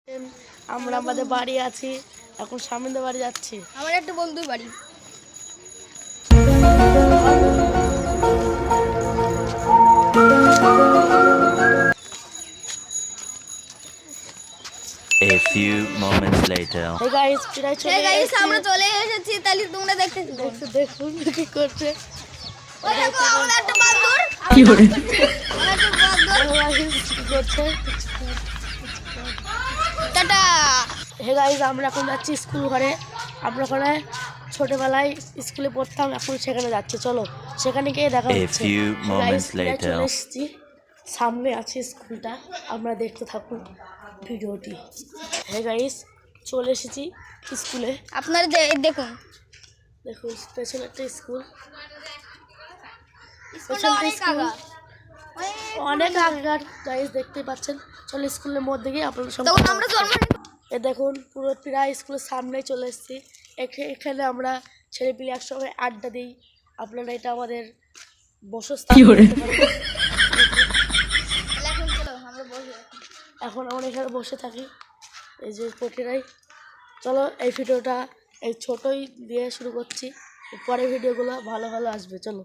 আমরা আমাদের বাড়ি আছি, এখন সামনের বাড়ি যাচ্ছি। আমার একটা বন্ধুর বাড়ি। A few moments later. Hey guys, আমরা চলে এসেছি, তাহলে তোমরা দেখতে দেখুন কি করছে। ওই দেখো আমার একটা বান্দর। কি করে? আমার একটা বান্দর। কি করছে? টাটা। হে গাইস, আমরা এখন যাচ্ছি স্কুল ঘরে। আমরা ওখানে ছোটবেলায় স্কুলে পড়তাম, এখন সেখানে যাচ্ছি। চলো সেখানে গিয়ে দেখা A হচ্ছে। few moments চলে later. এসেছি, সামনে আছে স্কুলটা, আমরা দেখতে থাকুন ভিডিওটি। হে গাইস, চলে এসেছি স্কুলে। আপনারা দেখুন পেছনে একটা স্কুল, অনেক আগেকার গাইস, দেখতে পাচ্ছেন। চলো স্কুলের মধ্যে গিয়ে আপনাদের সঙ্গে এ দেখুন, পুরো প্রায় স্কুলের সামনে চলে এসেছি। এখানে আমরা ছেলেপিলে একসঙ্গে আড্ডা দিই। আপনারা এটা আমাদের বসস্থান। এখন আমরা এখানে বসে থাকি, এই যে প্রতিরাই। চলো এই ভিডিওটা এই ছোটই দিয়ে শুরু করছি, পরে ভিডিওগুলো ভালো ভালো আসবে। চলো।